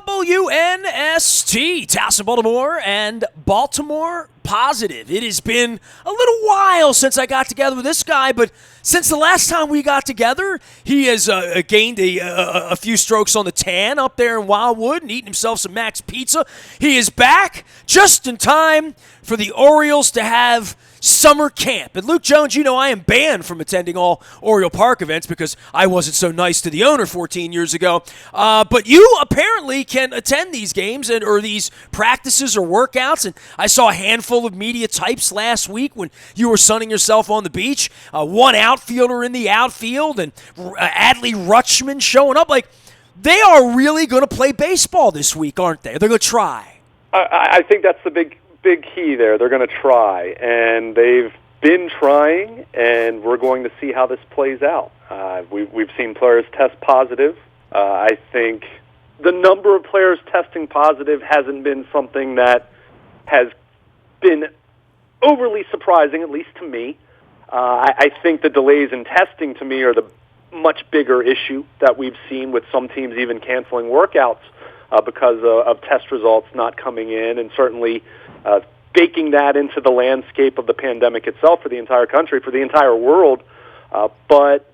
WNST, Towson, Baltimore, and Baltimore positive. It has been a little while since I got together with this guy, but since the last time we got together, he has gained a few strokes on the tan up there in Wildwood and eaten himself some Max Pizza. He is back just in time for the Orioles to have summer camp. And Luke Jones, you know I am banned from attending all Oriole Park events because I wasn't so nice to the owner 14 years ago. But you apparently can attend these games or these practices or workouts. And I saw a handful of media types last week when you were sunning yourself on the beach. One outfielder in the outfield and Adley Rutschman showing up. Like, they are really going to play baseball this week, aren't they? They're going to try. I think that's the big key there. They're going to try, and they've been trying, and we're going to see how this plays out. We've seen players test positive. I think the number of players testing positive hasn't been something that has been overly surprising, at least to me. I think the delays in testing, to me, are the much bigger issue that we've seen with some teams even canceling workouts because of test results not coming in, and certainly baking that into the landscape of the pandemic itself for the entire country, for the entire world. But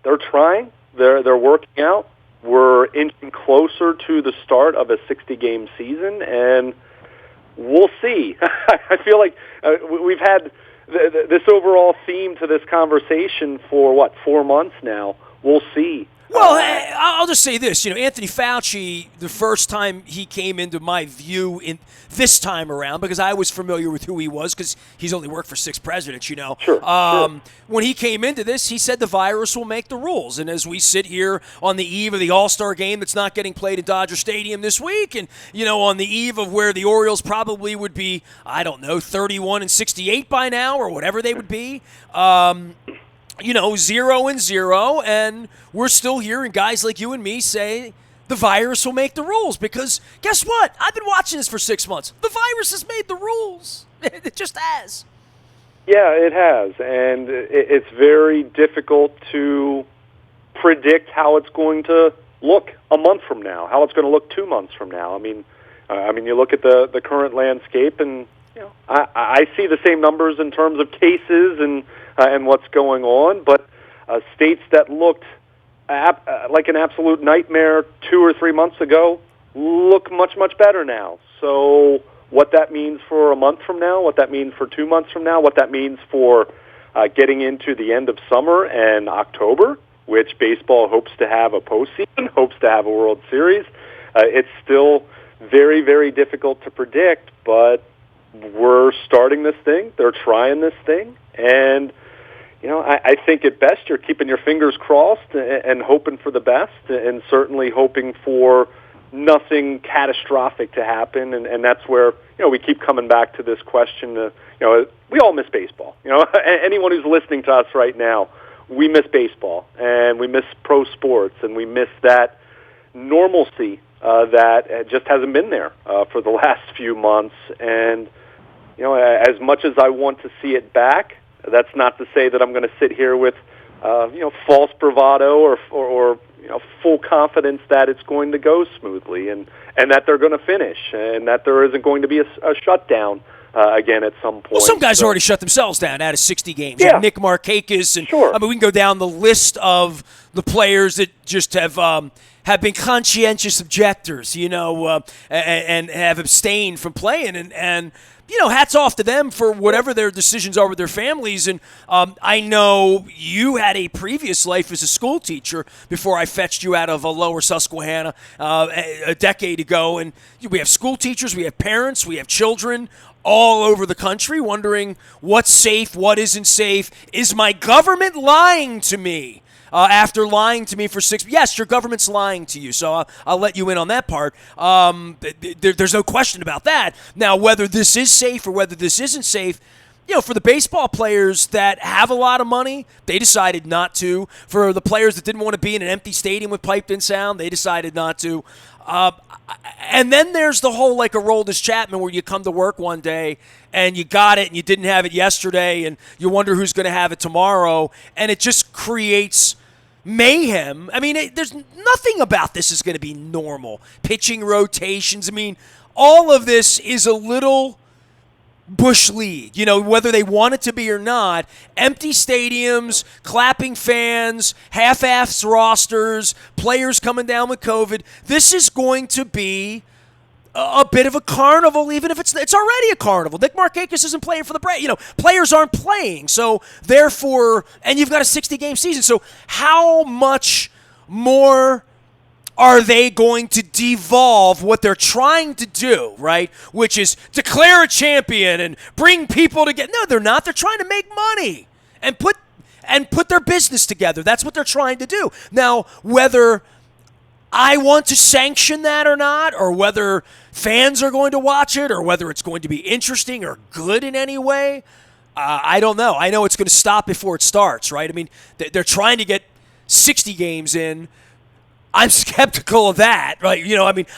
they're trying. They're working out. We're inching closer to the start of a 60-game season, and we'll see. I feel like we've had this overall theme to this conversation for, 4 months now. We'll see. Well, I'll just say this. Anthony Fauci, the first time he came into my view in this time around, because I was familiar with who he was because he's only worked for 6 presidents, Sure. When he came into this, he said the virus will make the rules. And as we sit here on the eve of the All-Star game that's not getting played at Dodger Stadium this week, and, on the eve of where the Orioles probably would be, 31-68 by now or whatever they would be, 0-0, and we're still hearing guys like you and me say the virus will make the rules because guess what? I've been watching this for 6 months. The virus has made the rules. It just has. Yeah, it has, and it's very difficult to predict how it's going to look a month from now, how it's going to look 2 months from now. I mean, you look at the current landscape, and I see the same numbers in terms of cases and what's going on, but states that looked like an absolute nightmare 2 or 3 months ago look much, much better now. So what that means for a month from now, what that means for 2 months from now, what that means for getting into the end of summer and October, which baseball hopes to have a postseason, hopes to have a World Series, it's still very, very difficult to predict, but we're starting this thing. They're trying this thing, and I think at best you're keeping your fingers crossed and hoping for the best, and certainly hoping for nothing catastrophic to happen. And that's where we keep coming back to this question. We all miss baseball. Anyone who's listening to us right now, we miss baseball, and we miss pro sports, and we miss that normalcy that just hasn't been there for the last few months. And as much as I want to see it back, that's not to say that I'm going to sit here with, false bravado or full confidence that it's going to go smoothly and that they're going to finish and that there isn't going to be a shutdown again at some point. Well, some guys already shut themselves down out of 60 games. Yeah. Nick Markakis, and sure. we can go down the list of the players that just have been conscientious objectors, and have abstained from playing, and hats off to them for whatever their decisions are with their families. And I know you had a previous life as a school teacher before I fetched you out of a Lower Susquehanna a decade ago. And we have school teachers, we have parents, we have children all over the country wondering what's safe, what isn't safe. Is my government lying to me? After lying to me for 6 – yes, your government's lying to you, so I'll let you in on that part. There's no question about that. Now, whether this is safe or whether this isn't safe, for the baseball players that have a lot of money, they decided not to. For the players that didn't want to be in an empty stadium with piped-in sound, they decided not to. And then there's the whole like Aroldis Chapman where you come to work one day and you got it and you didn't have it yesterday and you wonder who's going to have it tomorrow. And it just creates mayhem. I mean, there's nothing about this is going to be normal. Pitching rotations. I mean, all of this is a little Bush League, whether they want it to be or not. Empty stadiums, clapping fans, half-ass rosters, players coming down with COVID. This is going to be a bit of a carnival, even if it's already a carnival. Nick Markakis isn't playing for the Braves. Players aren't playing, so therefore, and you've got a 60-game season. So how much more are they going to devolve what they're trying to do, right? Which is declare a champion and bring people together. No, they're not. They're trying to make money and put their business together. That's what they're trying to do. Now, whether I want to sanction that or not, or whether fans are going to watch it, or whether it's going to be interesting or good in any way, I don't know. I know it's going to stop before it starts, right? I mean, they're trying to get 60 games in. I'm skeptical of that, right?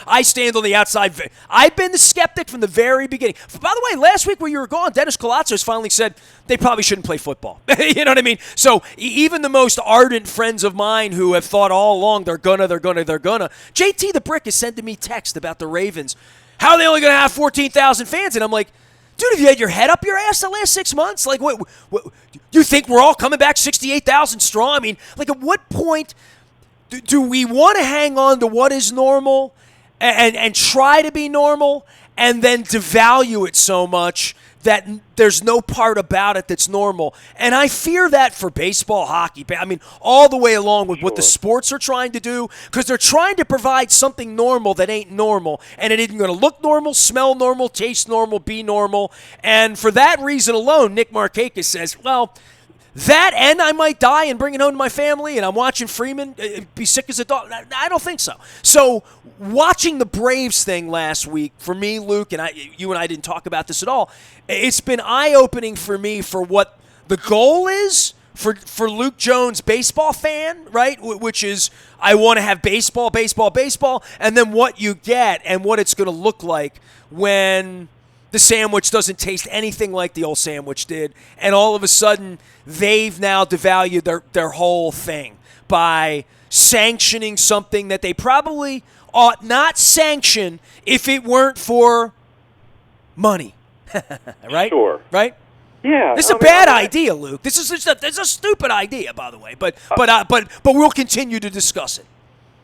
I stand on the outside. I've been the skeptic from the very beginning. By the way, last week when you were gone, Dennis Colatzos finally said they probably shouldn't play football. You know what I mean? So even the most ardent friends of mine who have thought all along they're gonna. JT the Brick is sending me text about the Ravens. How are they only going to have 14,000 fans? And I'm like, dude, have you had your head up your ass the last 6 months? Like, what you think we're all coming back 68,000 strong? I mean, like, at what point do we want to hang on to what is normal and try to be normal and then devalue it so much that there's no part about it that's normal? And I fear that for baseball, hockey, I mean, all the way along with what the sports are trying to do, because they're trying to provide something normal that ain't normal, and it isn't going to look normal, smell normal, taste normal, be normal. And for that reason alone, Nick Markakis says, well, that and I might die and bring it home to my family, and I'm watching Freeman be sick as a dog. I don't think so. So watching the Braves thing last week, for me, Luke, and you and I didn't talk about this at all, it's been eye-opening for me for what the goal is for Luke Jones, baseball fan, right, which is I want to have baseball, and then what you get and what it's going to look like when the sandwich doesn't taste anything like the old sandwich did, and all of a sudden they've now devalued their whole thing by sanctioning something that they probably ought not sanction if it weren't for money. Right? Sure. Right? Yeah. This is a bad idea, Luke. This is a stupid idea, by the way, but we'll continue to discuss it.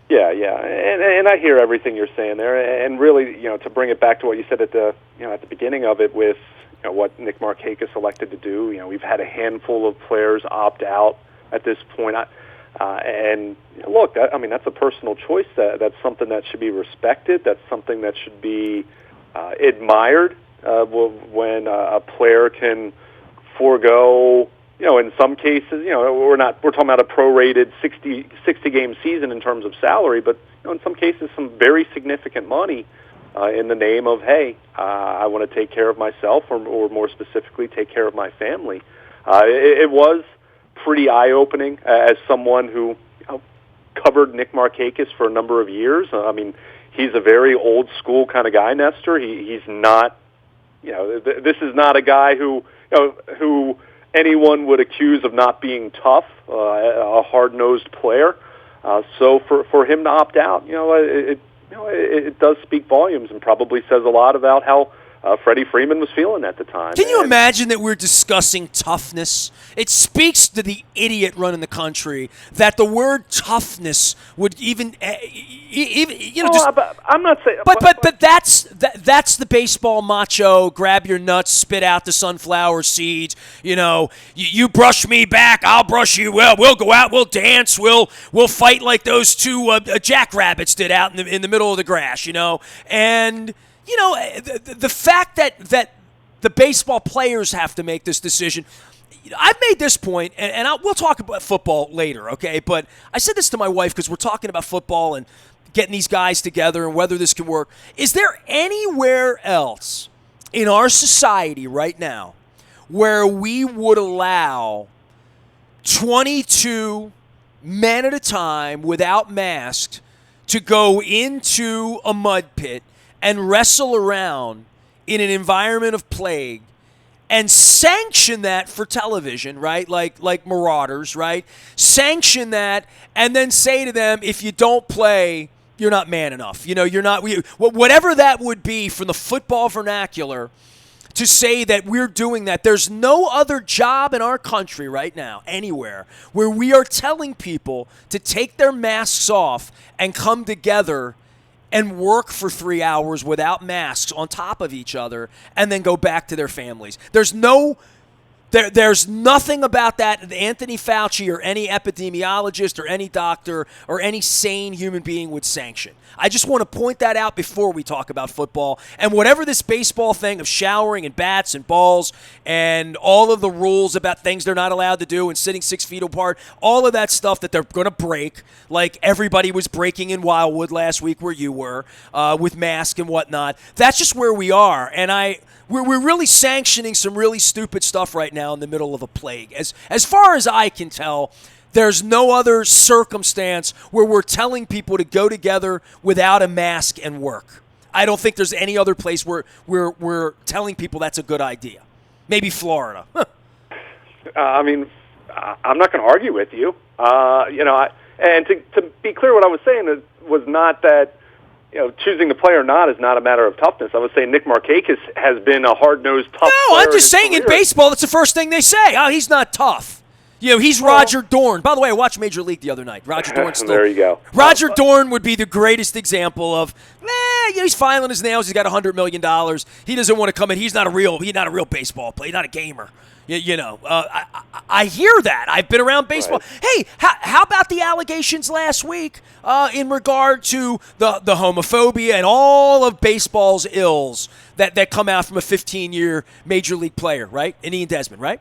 Yeah, and I hear everything you're saying there, and really, to bring it back to what you said at the beginning of it with what Nick Markakis elected to do. We've had a handful of players opt out at this point, and look, that's a personal choice. That's something that should be respected. That's something that should be admired when a player can forego. In some cases, we're talking about a prorated 60 game season in terms of salary, but in some cases, some very significant money in the name of, hey, I want to take care of myself, or more specifically, take care of my family. It was pretty eye-opening as someone who covered Nick Markakis for a number of years. He's a very old school kind of guy, Nestor. He's not, this is not a guy who anyone would accuse of not being tough, a hard-nosed player. So for him to opt out, it does speak volumes and probably says a lot about how Freddie Freeman was feeling at the time. Can you imagine that we're discussing toughness? It speaks to the idiot running the country that the word toughness would I'm not saying. But that's the baseball macho. Grab your nuts, spit out the sunflower seeds. You brush me back, I'll brush you. Well, we'll go out, we'll dance, we'll fight like those two jackrabbits did out in the middle of the grass. And. The fact that the baseball players have to make this decision, I've made this point, and we'll talk about football later, okay? But I said this to my wife because we're talking about football and getting these guys together and whether this can work. Is there anywhere else in our society right now where we would allow 22 men at a time without masks to go into a mud pit and wrestle around in an environment of plague and sanction that for television, right? Like Marauders, right? Sanction that and then say to them, if you don't play, you're not man enough. You're not whatever that would be from the football vernacular to say that we're doing that. There's no other job in our country right now, anywhere, where we are telling people to take their masks off and come together and work for 3 hours without masks on top of each other and then go back to their families. There's nothing about that Anthony Fauci or any epidemiologist or any doctor or any sane human being would sanction. I just want to point that out before we talk about football. And whatever this baseball thing of showering and bats and balls and all of the rules about things they're not allowed to do and sitting 6 feet apart, all of that stuff that they're going to break, like everybody was breaking in Wildwood last week where you were with masks and whatnot, that's just where we are. And we're really sanctioning some really stupid stuff right now in the middle of a plague. As far as I can tell, there's no other circumstance where we're telling people to go together without a mask and work. I don't think there's any other place where we're telling people that's a good idea. Maybe Florida. I'm not going to argue with you. And to be clear, what I was saying was not that choosing to play or not is not a matter of toughness. I was saying Nick Markakis has been a hard-nosed, tough player. No, I'm just saying in baseball, that's the first thing they say. Oh, he's not tough. He's Roger Dorn. By the way, I watched Major League the other night. Roger Dorn still. There you go. Roger Dorn would be the greatest example of, he's filing his nails. He's got $100 million. He doesn't want to come in. He's not a real baseball player. He's not a gamer. I hear that. I've been around baseball. Right. Hey, how about the allegations last week in regard to the homophobia and all of baseball's ills that come out from a 15-year Major League player, right? And Ian Desmond, right?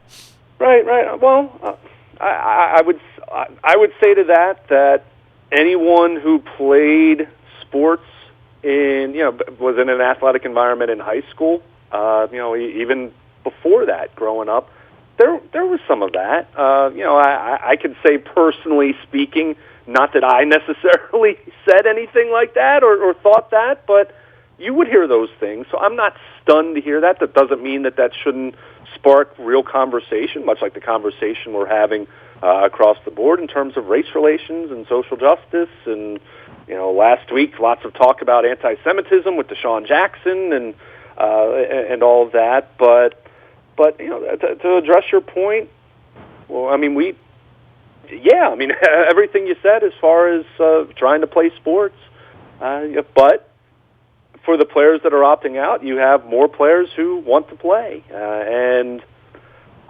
Right. Well, I would say to that anyone who played sports was in an athletic environment in high school, even before that, growing up, there was some of that. I could say personally speaking, not that I necessarily said anything like that or thought that, but you would hear those things. So I'm not stunned to hear that. That doesn't mean that shouldn't spark real conversation, much like the conversation we're having across the board in terms of race relations and social justice. And last week, lots of talk about anti-Semitism with Deshaun Jackson and all of that. But to address your point, well, everything you said as far as trying to play sports, but for the players that are opting out, you have more players who want to play, and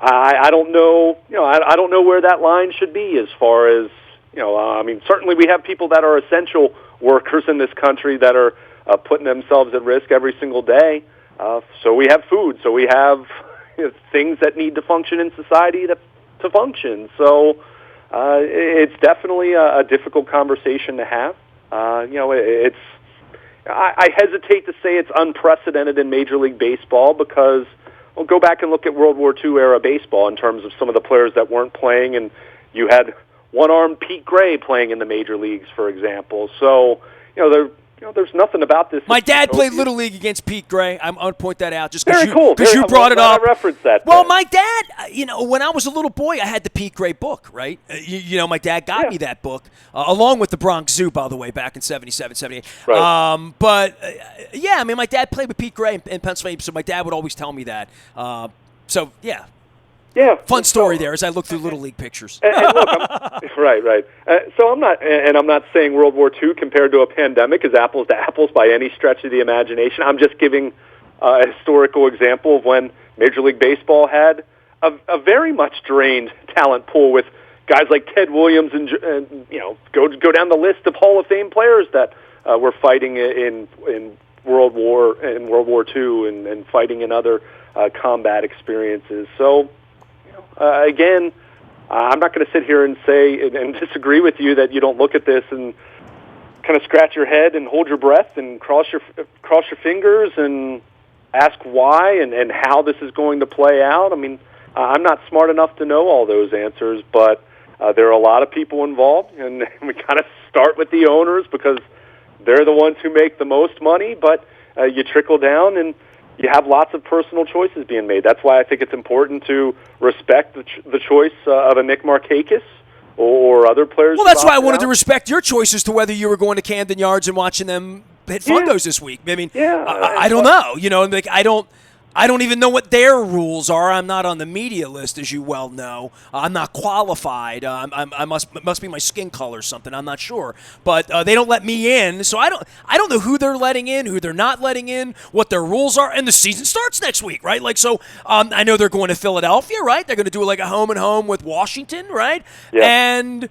I don't know. I don't know where that line should be as far as certainly we have people that are essential workers in this country that are putting themselves at risk every single day. So we have food. So we have things that need to function in society to function. So it's definitely a difficult conversation to have. I hesitate to say it's unprecedented in Major League Baseball because, well, go back and look at World War II era baseball in terms of some of the players that weren't playing, and you had one-armed Pete Gray playing in the major leagues, for example. So, there's nothing about this. My dad played Little League against Pete Gray. I'm going to point that out just because you brought it up. I referenced that. Well, my dad, when I was a little boy, I had the Pete Gray book, right? My dad got me that book, along with the Bronx Zoo, by the way, back in 77, 78. Right. My dad played with Pete Gray in Pennsylvania, so my dad would always tell me that. Yeah, fun story there as I look through Little League pictures. And look, right. So I'm not saying World War II compared to a pandemic is apples to apples by any stretch of the imagination. I'm just giving a historical example of when Major League Baseball had a very much drained talent pool with guys like Ted Williams and go down the list of Hall of Fame players that were fighting in World War II and fighting in other combat experiences. So. Again, I'm not going to sit here and say and disagree with you that you don't look at this and kind of scratch your head and hold your breath and cross your fingers and ask why and how this is going to play out. I'm not smart enough to know all those answers, but there are a lot of people involved, and we kind of start with the owners because they're the ones who make the most money, but you trickle down, and you have lots of personal choices being made. That's why I think it's important to respect the choice of a Nick Markakis or other players. Well, that's why I wanted to respect your choice as to whether you were going to Camden Yards and watching them hit fungos this week. I mean, I don't know. Like I don't even know what their rules are. I'm not on the media list, as you well know. I'm not qualified. I must be my skin color or something. I'm not sure, but they don't let me in, so I don't know who they're letting in, who they're not letting in, what their rules are, and the season starts next week, right? Like so, I know they're going to Philadelphia, right? They're going to do like a home and home with Washington, right? Yeah. And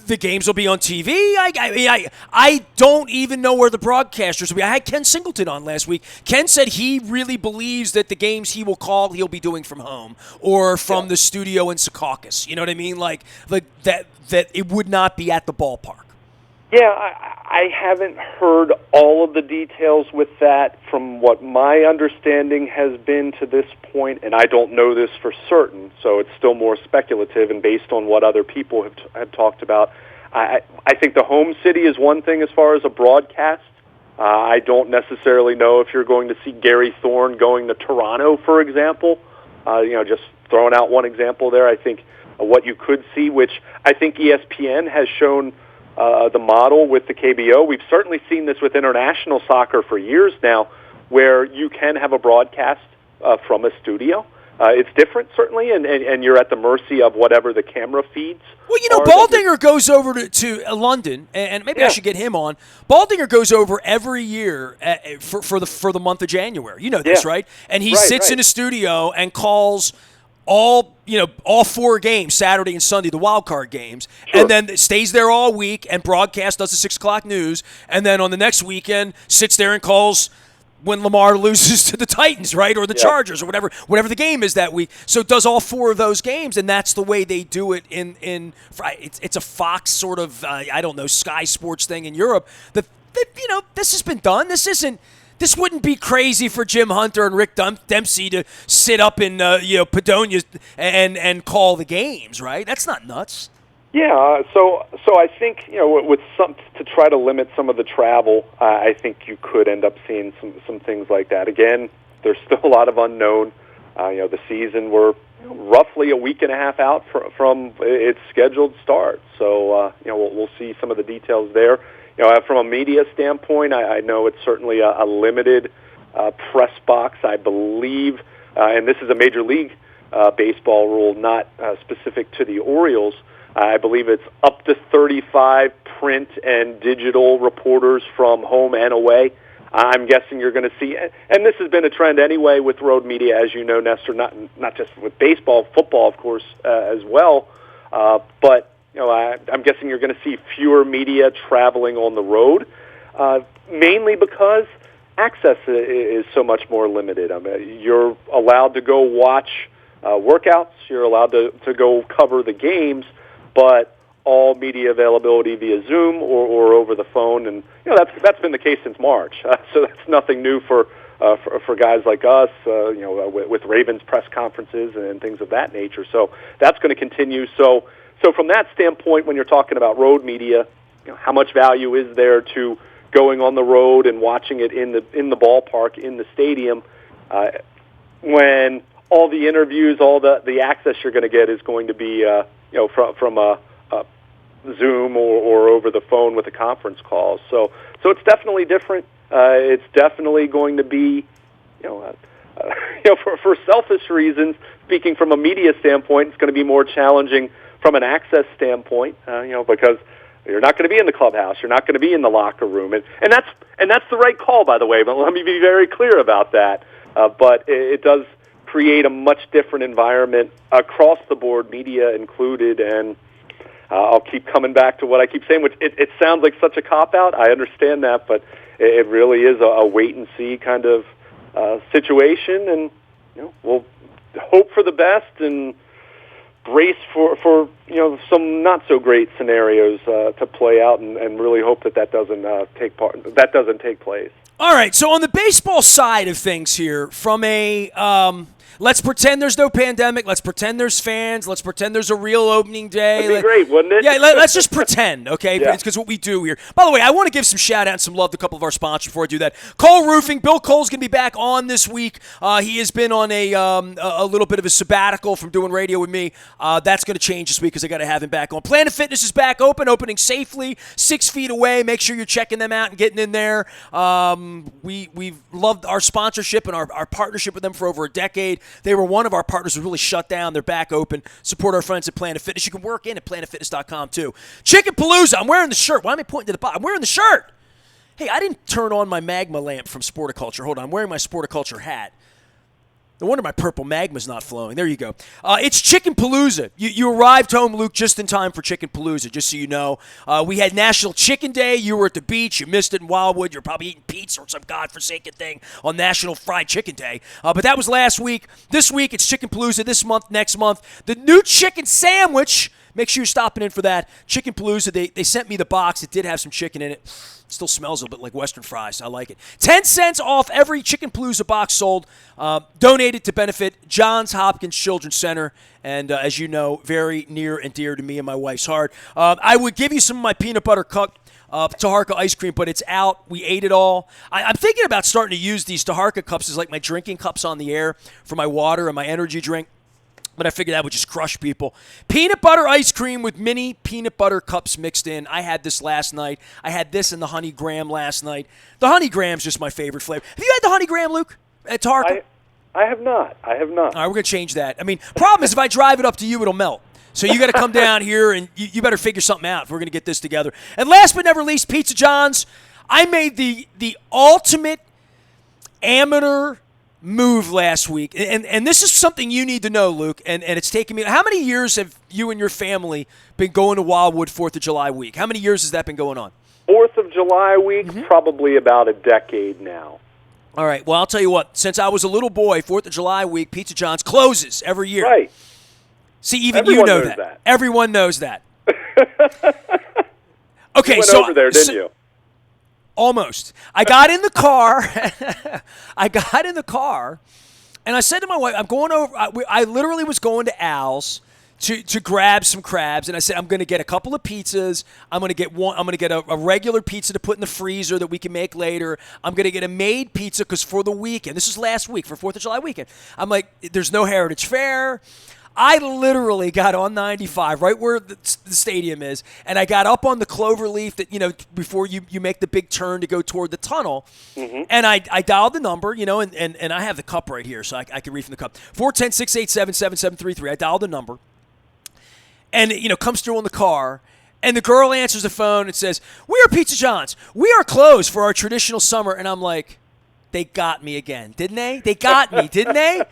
the games will be on TV. I don't even know where the broadcasters will be. I had Ken Singleton on last week. Ken said he really believes that the games he will call, he'll be doing from home or from the studio in Secaucus. You know what I mean? Like that it would not be at the ballpark. Yeah, I haven't heard all of the details with that from what my understanding has been to this point, and I don't know this for certain, so it's still more speculative and based on what other people have talked about. I think the home city is one thing as far as a broadcast. I don't necessarily know if you're going to see Gary Thorne going to Toronto, for example. Just throwing out one example there. I think what you could see, which I think ESPN has shown the model with the KBO. We've certainly seen this with international soccer for years now, where you can have a broadcast from a studio. It's different, certainly, and you're at the mercy of whatever the camera feeds. Well, Baldinger goes over to London, and maybe I should get him on. Baldinger goes over every year for the month of January. You know this, right? And he sits in a studio and calls all 4 games, Saturday and Sunday, the wild card games, and then stays there all week and broadcasts, does the 6 o'clock news, and then on the next weekend sits there and calls when Lamar loses to the Titans, right, or the Chargers, or whatever the game is that week. So it does all 4 of those games, and that's the way they do it in it's a Fox sort of Sky Sports thing in Europe. That this has been done. This wouldn't be crazy for Jim Hunter and Rick Dempsey to sit up in Padonia and call the games, right? That's not nuts. Yeah, so I think with some to try to limit some of the travel, I think you could end up seeing some things like that. Again, there's still a lot of unknown. The season we're roughly a week and a half out from its scheduled start, so we'll see some of the details there. From a media standpoint, I know it's certainly a limited press box, I believe, and this is a Major League Baseball rule, not specific to the Orioles. I believe it's up to 35 print and digital reporters from home and away. I'm guessing you're going to see, and this has been a trend anyway with road media, as you know, Nestor, not just with baseball, football, of course, as well, but I'm guessing you're going to see fewer media traveling on the road, mainly because access is so much more limited. I mean, you're allowed to go watch workouts, you're allowed to go cover the games, but all media availability via Zoom or over the phone, and that's been the case since March. So that's nothing new for guys like us, with Ravens press conferences and things of that nature. So that's going to continue. So from that standpoint, when you're talking about road media, how much value is there to going on the road and watching it in the ballpark, in the stadium, when all the interviews, all the access you're going to get is going to be from a Zoom or over the phone with a conference call. So it's definitely different. It's definitely going to be, for selfish reasons, speaking from a media standpoint, it's going to be more challenging from an access standpoint, because you're not going to be in the clubhouse, you're not going to be in the locker room, and that's the right call, by the way. But let me be very clear about that. But it does create a much different environment across the board, media included, and I'll keep coming back to what I keep saying, which it sounds like such a cop-out. I understand that, but it really is a wait-and-see kind of situation, and we'll hope for the best and brace for some not so great scenarios to play out, and really hope that doesn't take place. All right, so on the baseball side of things here, from a Let's pretend there's no pandemic. Let's pretend there's fans. Let's pretend there's a real opening day. That'd be great, wouldn't it? Yeah, let's just pretend, okay? Yeah. It's because what we do here. By the way, I want to give some shout out and some love to a couple of our sponsors before I do that. Cole Roofing. Bill Cole's going to be back on this week. He has been on a little bit of a sabbatical from doing radio with me. That's going to change this week because I got to have him back on. Planet Fitness is back opening safely, 6 feet away. Make sure you're checking them out and getting in there. We've loved our sponsorship and our partnership with them for over a decade. They were one of our partners who really shut down. They're back open. Support our friends at Planet Fitness. You can work in at planetfitness.com too. Chicken Palooza. I'm wearing the shirt. Why am I pointing to the bottom? I'm wearing the shirt. Hey, I didn't turn on my magma lamp from Sporticulture. Hold on. I'm wearing my Sporticulture hat. No wonder my purple magma's not flowing. There you go. It's Chicken Palooza. You arrived home, Luke, just in time for Chicken Palooza, just so you know. We had National Chicken Day. You were at the beach. You missed it in Wildwood. You're probably eating pizza or some godforsaken thing on National Fried Chicken Day. But that was last week. This week, it's Chicken Palooza. This month, next month. The new chicken sandwich. Make sure you're stopping in for that. Chicken Palooza, they sent me the box. It did have some chicken in it. Still smells a bit like Western fries. I like it. 10 cents off every Chicken Palooza box sold. Donated to benefit Johns Hopkins Children's Center. And as you know, very near and dear to me and my wife's heart. I would give you some of my peanut butter cup Taharka ice cream, but it's out. We ate it all. I'm thinking about starting to use these Taharka cups as like my drinking cups on the air for my water and my energy drink. But I figured that would just crush people. Peanut butter ice cream with mini peanut butter cups mixed in. I had this last night. I had this in the honey graham last night. The honey graham's just my favorite flavor. Have you had the honey graham, Luke, at Taharka? I have not. All right, we're going to change that. I mean, problem is if I drive it up to you, it'll melt. So you got to come down here, and you better figure something out if we're going to get this together. And last but never least, Pizza John's. I made the ultimate amateur move last week, and this is something you need to know, Luke, and it's taken me. How many years have you and your family been going to Wildwood 4th of July week? How many years has that been going on? 4th of July week, probably about a decade now. All right, well, I'll tell you what. Since I was a little boy, 4th of July week, Pizza John's closes every year. Right. See, even Everyone you know knows that. Everyone knows that. Okay, you went so over there, didn't you? Almost. I got in the car. And I said to my wife, I'm going over. I literally was going to Al's to grab some crabs, and I said I'm going to get a couple of pizzas. I'm going to get one. I'm going to get a regular pizza to put in the freezer that we can make later. I'm going to get a made pizza because for the weekend, this was last week for 4th of July weekend. I'm like, there's no Heritage Fair. I literally got on 95, right where the stadium is, and I got up on the clover leaf that, before you make the big turn to go toward the tunnel, and I dialed the number, and I have the cup right here, so I can read from the cup. 410-687-7733. I dialed the number, and it comes through on the car, and the girl answers the phone and says, "We are Pizza John's. We are closed for our traditional summer," and I'm like, they got me again, didn't they? They got me, didn't they?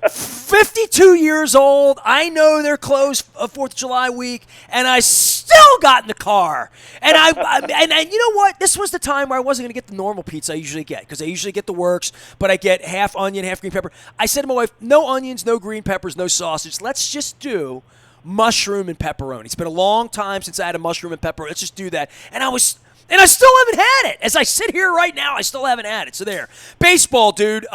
52 years old. I know they're closed 4th of July week, and I still got in the car. And and you know what? This was the time where I wasn't going to get the normal pizza I usually get, because I usually get the works, but I get half onion, half green pepper. I said to my wife, no onions, no green peppers, no sausage. Let's just do mushroom and pepperoni. It's been a long time since I had a mushroom and pepperoni. Let's just do that. And I still haven't had it. As I sit here right now, I still haven't had it. So there. Baseball, dude.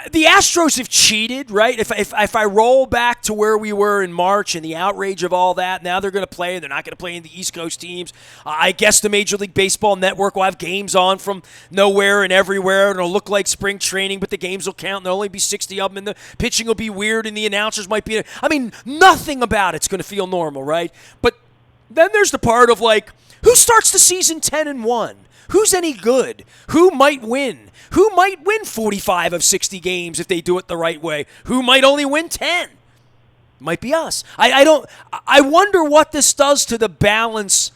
The Astros have cheated, right? If I roll back to where we were in March and the outrage of all that, now they're going to play, and they're not going to play in the East Coast teams. I guess the Major League Baseball Network will have games on from nowhere and everywhere, and it'll look like spring training, but the games will count, and there'll only be 60 of them, and the pitching will be weird, and the announcers might be... nothing about it's going to feel normal, right? But then there's the part of, who starts the season 10-1? Who's any good? Who might win? Who might win 45 of 60 games if they do it the right way? Who might only win 10? Might be us. I wonder what this does to the balance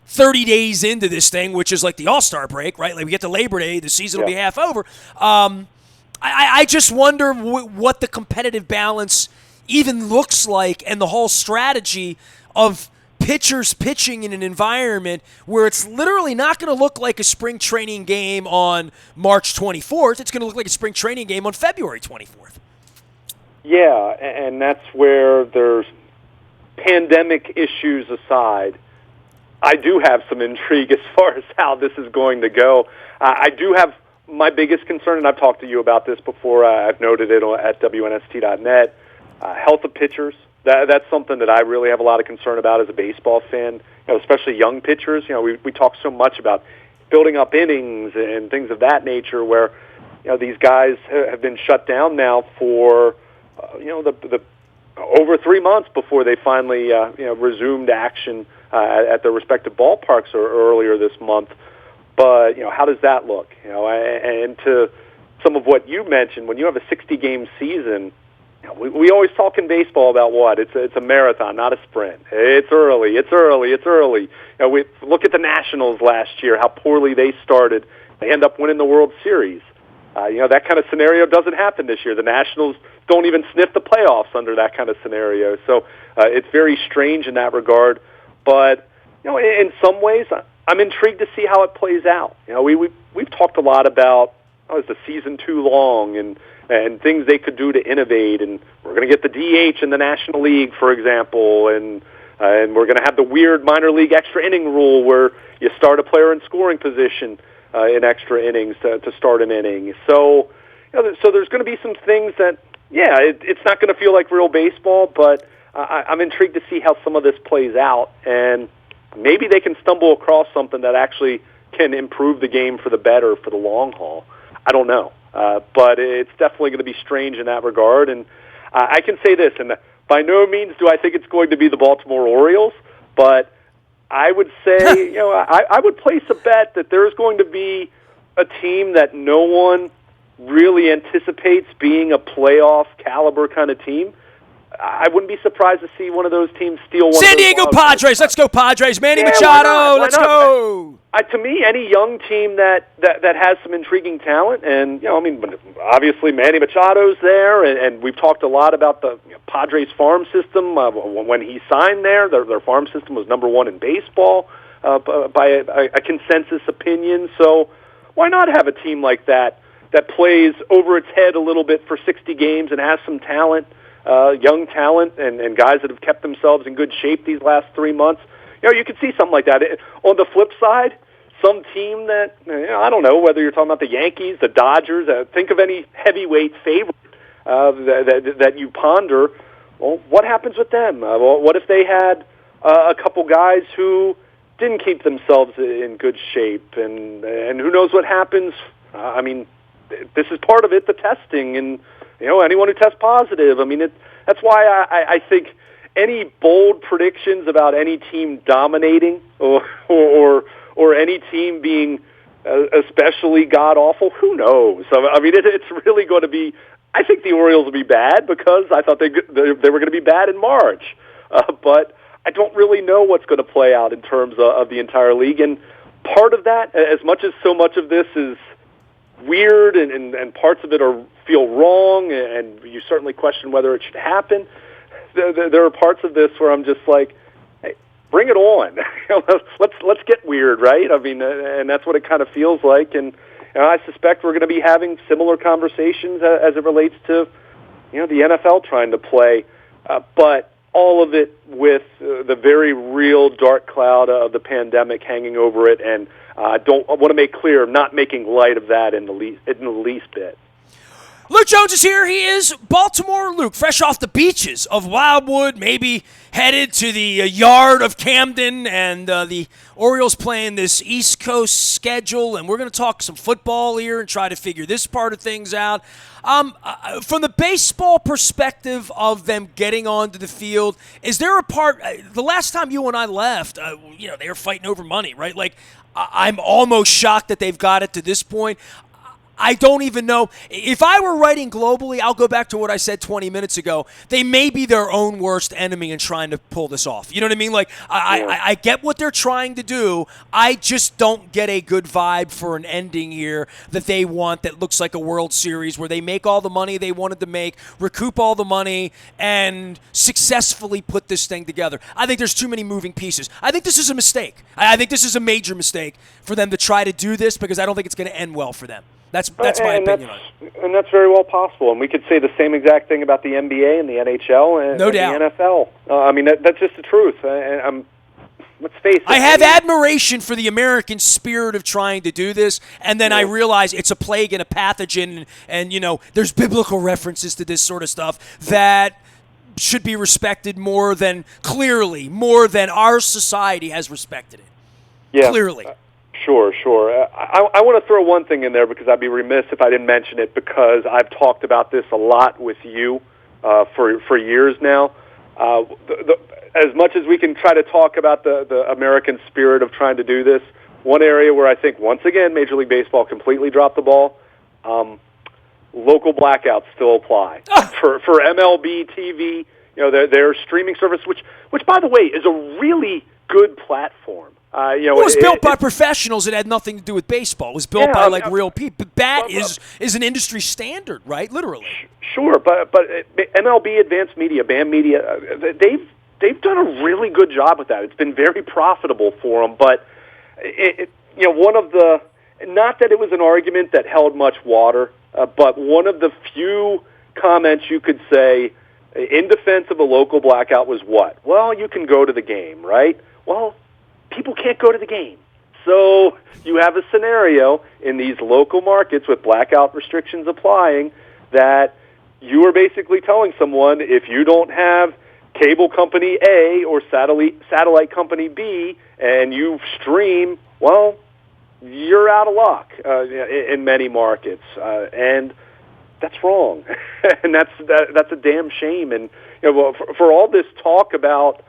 30 days into this thing, which is like the All-Star break, right? Like we get to Labor Day, the season will be half over. I just wonder what the competitive balance even looks like, and the whole strategy of pitchers pitching in an environment where it's literally not going to look like a spring training game on March 24th. It's going to look like a spring training game on February 24th. Yeah, and that's where there's pandemic issues aside. I do have some intrigue as far as how this is going to go. I do have my biggest concern, and I've talked to you about this before, I've noted it at WNST.net, health of pitchers. That's something that I really have a lot of concern about as a baseball fan, especially young pitchers. We talk so much about building up innings and things of that nature where, these guys have been shut down now for, the over 3 months before they finally, resumed action at their respective ballparks earlier this month. But, how does that look? And to some of what you mentioned, when you have a 60-game season, we always talk in baseball about what? It's a marathon, not a sprint. It's early. We look at the Nationals last year, how poorly they started. They end up winning the World Series. That kind of scenario doesn't happen this year. The Nationals don't even sniff the playoffs under that kind of scenario. So it's very strange in that regard. But, in some ways, I'm intrigued to see how it plays out. We've talked a lot about, is the season too long and things they could do to innovate, and we're going to get the DH in the National League, for example, and we're going to have the weird minor league extra inning rule where you start a player in scoring position in extra innings to start an inning. So, so there's going to be some things that, it's not going to feel like real baseball, but I'm intrigued to see how some of this plays out, and maybe they can stumble across something that actually can improve the game for the better for the long haul. I don't know. But it's definitely going to be strange in that regard. And I can say this, and by no means do I think it's going to be the Baltimore Orioles, but I would say, I would place a bet that there's going to be a team that no one really anticipates being a playoff caliber kind of team. I wouldn't be surprised to see one of those teams steal one. San Diego Padres. Let's go Padres. Manny Machado. Let's go. To me, any young team that has some intriguing talent, and obviously Manny Machado's there, and we've talked a lot about the Padres farm system. When he signed there, their farm system was number one in baseball by a consensus opinion. So why not have a team like that plays over its head a little bit for 60 games and has some talent? Young talent and guys that have kept themselves in good shape these last 3 months. You could see something like that. On the flip side, some team that, I don't know, whether you're talking about the Yankees, the Dodgers, think of any heavyweight favorite that you ponder. Well, what happens with them? What if they had a couple guys who didn't keep themselves in good shape? And who knows what happens? This is part of it, the testing, and anyone who tests positive. That's why I think any bold predictions about any team dominating or any team being especially god-awful, who knows? It's really going to be, I think the Orioles will be bad because I thought they were going to be bad in March. But I don't really know what's going to play out in terms of the entire league. And part of that, as much as so much of this is weird and parts of it feel wrong, and you certainly question whether it should happen, there are parts of this where I'm just like, hey, bring it on. let's get weird, right? And that's what it kind of feels like. And I suspect we're going to be having similar conversations as it relates to the NFL trying to play, but all of it with the very real dark cloud of the pandemic hanging over it. And I want to make clear, I'm not making light of that in the least bit. Luke Jones is here. He is Baltimore Luke, fresh off the beaches of Wildwood, maybe headed to the yard of Camden, and the Orioles playing this East Coast schedule, and we're going to talk some football here and try to figure this part of things out. From the baseball perspective of them getting onto the field, is there a part, the last time you and I left, they were fighting over money, right? Like, I'm almost shocked that they've got it to this point. I don't even know. If I were writing globally, I'll go back to what I said 20 minutes ago. They may be their own worst enemy in trying to pull this off. You know what I mean? Like, I get what they're trying to do. I just don't get a good vibe for an ending here that they want that looks like a World Series where they make all the money they wanted to make, recoup all the money, and successfully put this thing together. I think there's too many moving pieces. I think this is a mistake. I think this is a major mistake for them to try to do this because I don't think it's going to end well for them. That's my opinion on it. And that's very well possible. And we could say the same exact thing about the NBA and the NHL and, no doubt. The NFL. That's just the truth. And let's face it. I have admiration for the American spirit of trying to do this, and then I realize it's a plague and a pathogen, and there's biblical references to this sort of stuff that should be respected more than our society has respected it. Yeah. Clearly. Sure. I want to throw one thing in there because I'd be remiss if I didn't mention it, because I've talked about this a lot with you for years now. As much as we can try to talk about the American spirit of trying to do this, one area where I think, once again, Major League Baseball completely dropped the ball, local blackouts still apply. For MLB TV, their streaming service, which by the way, is a really good platform. It was built by professionals. It had nothing to do with baseball. It was built by real people. That is an industry standard, right? Literally. Sure, but MLB Advanced Media, BAM Media, they've done a really good job with that. It's been very profitable for them. But one of the, not that it was an argument that held much water, but one of the few comments you could say in defense of a local blackout was what? Well, you can go to the game, right? Well, people can't go to the game. So you have a scenario in these local markets with blackout restrictions applying that you are basically telling someone, if you don't have cable company A or satellite company B and you stream, well, you're out of luck in many markets. And that's wrong. And that's a damn shame. And for all this talk about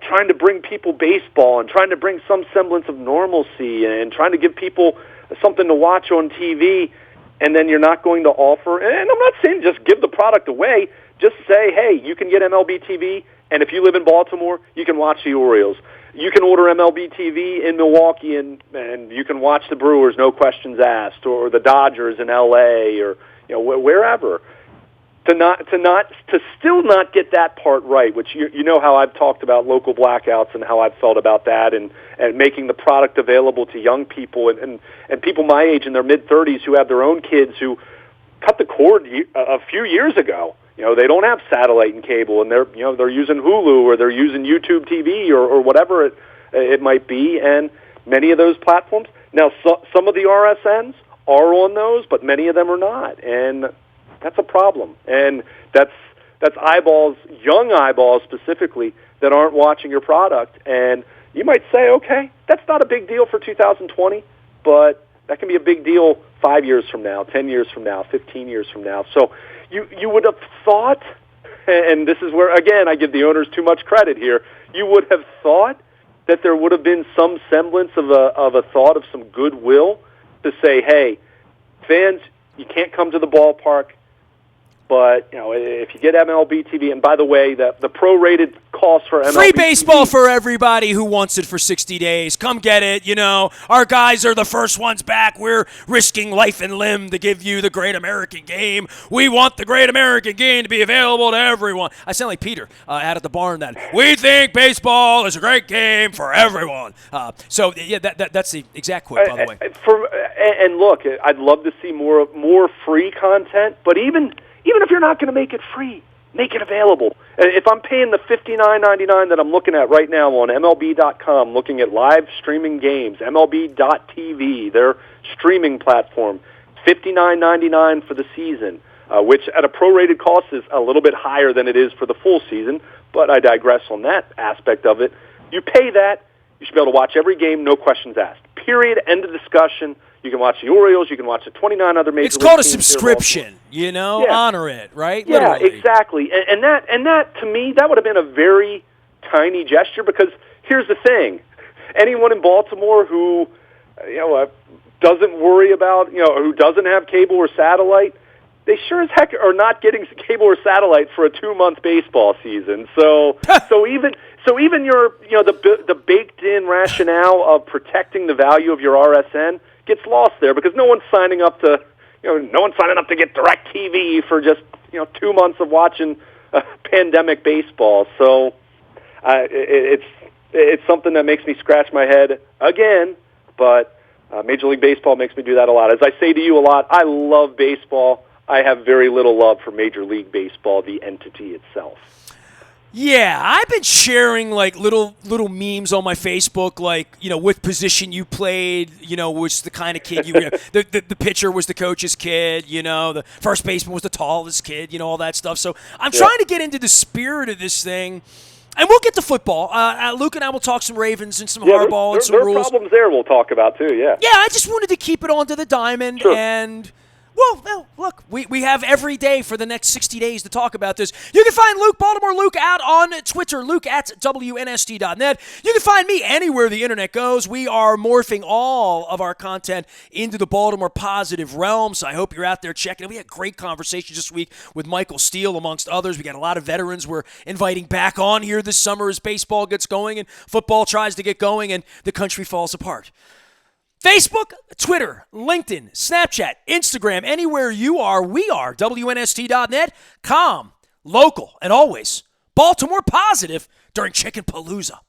trying to bring people baseball and trying to bring some semblance of normalcy and trying to give people something to watch on TV, and then you're not going to offer, and I'm not saying just give the product away, just say, hey, you can get MLB TV, and if you live in Baltimore, you can watch the Orioles. You can order MLB TV in Milwaukee, and you can watch the Brewers, no questions asked, or the Dodgers in L.A., or wherever. To still not get that part right, which you know how I've talked about local blackouts and how I've felt about that, and making the product available to young people and people my age in their mid-30s who have their own kids who cut the cord a few years ago. They don't have satellite and cable, and they're using Hulu or they're using YouTube TV or whatever it might be, and many of those platforms. Now, some of the RSNs are on those, but many of them are not, and that's a problem, and that's eyeballs, young eyeballs specifically, that aren't watching your product. And you might say, okay, that's not a big deal for 2020, but that can be a big deal 5 years from now, 10 years from now, 15 years from now. So you would have thought, and this is where, again, I give the owners too much credit here, you would have thought that there would have been some semblance of a thought of some goodwill to say, hey, fans, you can't come to the ballpark, but if you get MLB TV, and by the way, the prorated cost for MLB free baseball TV for everybody who wants it for 60 days. Come get it. Our guys are the first ones back. We're risking life and limb to give you the great American game. We want the great American game to be available to everyone. I sound like Peter out at the barn then. We think baseball is a great game for everyone. So yeah, that's the exact quote, by the way. And look, I'd love to see more free content, but even if you're not going to make it free, make it available. If I'm paying the $59.99 that I'm looking at right now on MLB.com, looking at live streaming games, MLB.TV, their streaming platform, $59.99 for the season, which at a prorated cost is a little bit higher than it is for the full season, but I digress on that aspect of it. You pay that, you should be able to watch every game, no questions asked. Period, end of discussion. You can watch the Orioles. You can watch the 29 other major league teams. It's called a subscription, honor it, right? Yeah, Literally. Exactly. And that, to me, that would have been a very tiny gesture, because here's the thing. Anyone in Baltimore who, doesn't worry about, who doesn't have cable or satellite, they sure as heck are not getting cable or satellite for a 2-month baseball season. So even your, the baked-in rationale of protecting the value of your RSN gets lost there, because no one's signing up to get direct TV for just 2 months of watching pandemic baseball. So it's something that makes me scratch my head again. But Major League Baseball makes me do that a lot. As I say to you a lot, I love baseball. I have very little love for Major League Baseball, the entity itself. Yeah, I've been sharing like little memes on my Facebook, like, what position you played, was the kind of kid the pitcher was the coach's kid, the first baseman was the tallest kid, all that stuff. So I'm trying to get into the spirit of this thing. And we'll get to football. Luke and I will talk some Ravens and some hardball and some there are rules. Problems there we'll talk about too, yeah. Yeah, I just wanted to keep it onto the diamond. Sure. And, well, look, we have every day for the next 60 days to talk about this. You can find Luke, Baltimore Luke, out on Twitter, Luke at WNST.net. You can find me anywhere the internet goes. We are morphing all of our content into the Baltimore positive realm, so I hope you're out there checking it. We had great conversations this week with Michael Steele, amongst others. We got a lot of veterans we're inviting back on here this summer as baseball gets going and football tries to get going and the country falls apart. Facebook, Twitter, LinkedIn, Snapchat, Instagram, anywhere you are, we are. WNST.net, calm, local, and always Baltimore positive during Chicken Palooza.